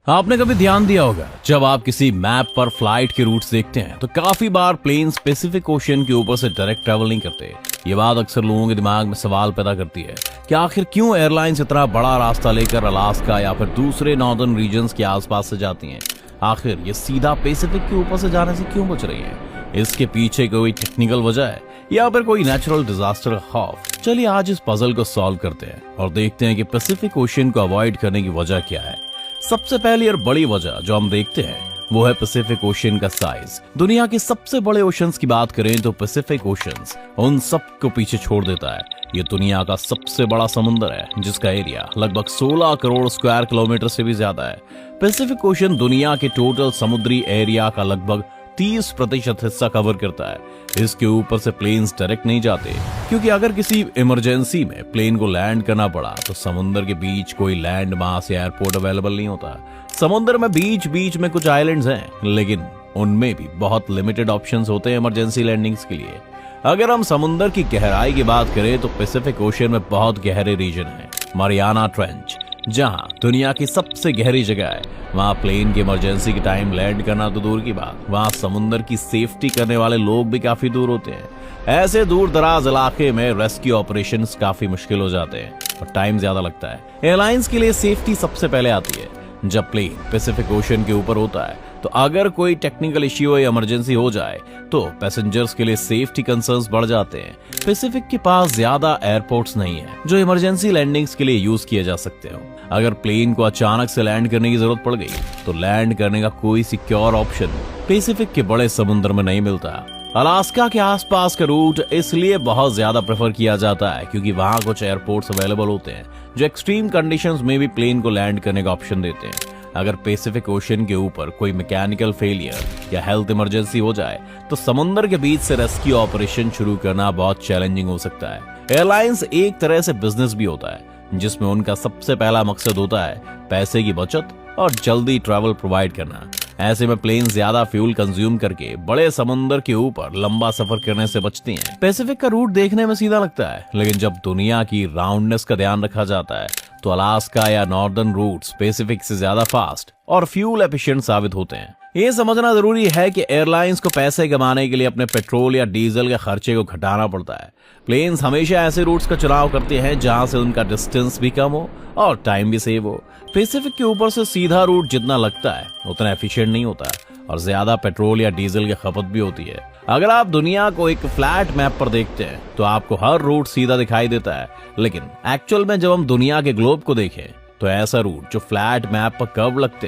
आपने कभी ध्यान दिया होगा जब आप किसी मैप पर फ्लाइट के रूट्स देखते हैं तो काफी बार प्लेन पैसिफिक ओशन के ऊपर से डायरेक्ट ट्रैवल नहीं करते। ये बात अक्सर लोगों के दिमाग में सवाल पैदा करती है कि आखिर क्यों एयरलाइंस इतना बड़ा रास्ता लेकर अलास्का या फिर दूसरे नॉर्दर्न रीजन्स के आसपास से जाती हैं। आखिर ये सीधा पैसिफिक के ऊपर से जाने से क्यों बच रही है? इसके पीछे कोई टेक्निकल वजह है या फिर कोई नेचुरल डिजास्टर का खौफ? चलिए आज इस पजल को सॉल्व करते हैं और देखते हैं कि पैसिफिक ओशन को अवॉइड करने की वजह क्या है। सबसे पहली और बड़ी वजह जो हम देखते हैं वो है पैसिफिक ओशन का साइज। दुनिया के सबसे बड़े ओशंस की बात करें तो पैसिफिक ओशंस उन सब को पीछे छोड़ देता है। ये दुनिया का सबसे बड़ा समुद्र है जिसका एरिया लगभग 16 करोड़ स्क्वायर किलोमीटर से भी ज्यादा है। पैसिफिक ओशन दुनिया के टोटल समुद्री एरिया का लगभग 30% हिस्सा कवर करता है। इसके ऊपर से प्लेन्स डायरेक्ट नहीं जाते क्योंकि अगर किसी इमरजेंसी में प्लेन को लैंड करना पड़ा तो समुद्र के बीच कोई लैंड मास या एयरपोर्ट अवेलेबल नहीं होता। समुद्र में बीच बीच में कुछ आइलैंड्स हैं लेकिन उनमें भी बहुत लिमिटेड ऑप्शंस होते हैं इमरजेंसी लैंडिंग्स के लिए। अगर हम समुद्र की गहराई की बात करें तो पैसिफिक ओशन में बहुत गहरे रीजन है। मारियाना ट्रेंच जहां दुनिया की सबसे गहरी जगह है, वहां प्लेन की इमरजेंसी के टाइम लैंड करना तो दूर की बात, वहां समुद्र की सेफ्टी करने वाले लोग भी काफी दूर होते हैं। ऐसे दूर दराज इलाके में रेस्क्यू ऑपरेशंस काफी मुश्किल हो जाते हैं और टाइम ज्यादा लगता है। एयरलाइंस के लिए सेफ्टी सबसे पहले आती है। जब प्लेन पैसिफिक ओशन के ऊपर होता है तो अगर कोई टेक्निकल इश्यू या इमरजेंसी हो जाए तो पैसेंजर्स के लिए सेफ्टी कंसर्न्स बढ़ जाते हैं। पैसिफिक के पास ज्यादा एयरपोर्ट्स नहीं है जो इमरजेंसी लैंडिंग्स के लिए यूज किए जा सकते हो। अगर प्लेन को अचानक से लैंड करने की जरूरत पड़ गई तो लैंड करने का कोई सिक्योर ऑप्शन पैसिफिक के बड़े समुद्र में नहीं मिलता। अलास्का के आसपास का रूट इसलिए बहुत ज्यादा प्रेफर किया जाता है क्योंकि वहां कुछ एयरपोर्ट्स अवेलेबल होते हैं जो एक्सट्रीम कंडीशंस में भी प्लेन को लैंड करने का ऑप्शन देते हैं। अगर पैसिफिक ओशन के ऊपर कोई मैकेनिकल फेलियर या हेल्थ इमरजेंसी हो जाए तो समुद्र के बीच से रेस्क्यू ऑपरेशन शुरू करना बहुत चैलेंजिंग हो सकता है। एयरलाइंस एक तरह से बिजनेस भी होता है जिसमें उनका सबसे पहला मकसद होता है पैसे की बचत और जल्दी ट्रैवल प्रोवाइड करना। ऐसे में प्लेन ज्यादा फ्यूल कंज्यूम करके बड़े समुद्र के ऊपर लंबा सफर करने से बचती हैं। पैसिफिक का रूट देखने में सीधा लगता है लेकिन जब दुनिया की राउंडनेस का ध्यान रखा जाता है तो अलास्का या नॉर्दर्न रूट्स पैसिफिक से ज्यादा फास्ट और फ्यूल एफिशिएंट साबित होते हैं। ये समझना जरूरी है कि एयरलाइंस को पैसे कमाने के लिए अपने पेट्रोल या डीजल के खर्चे को घटाना पड़ता है। प्लेन्स हमेशा ऐसे रूट्स का चुनाव करते हैं जहां से उनका डिस्टेंस भी कम हो और टाइम भी सेव हो। पैसिफिक के ऊपर से सीधा रूट जितना लगता है उतना एफिशिएंट नहीं होता और ज्यादा पेट्रोल या डीजल की खपत भी होती है। अगर आप दुनिया को एक फ्लैट मैप पर देखते हैं तो आपको हर रूट सीधा दिखाई देता है लेकिन एक्चुअल में जब हम दुनिया के ग्लोब को देखें तो ऐसा रूट जो फ्लैट मैप पर कर्व लगते हैं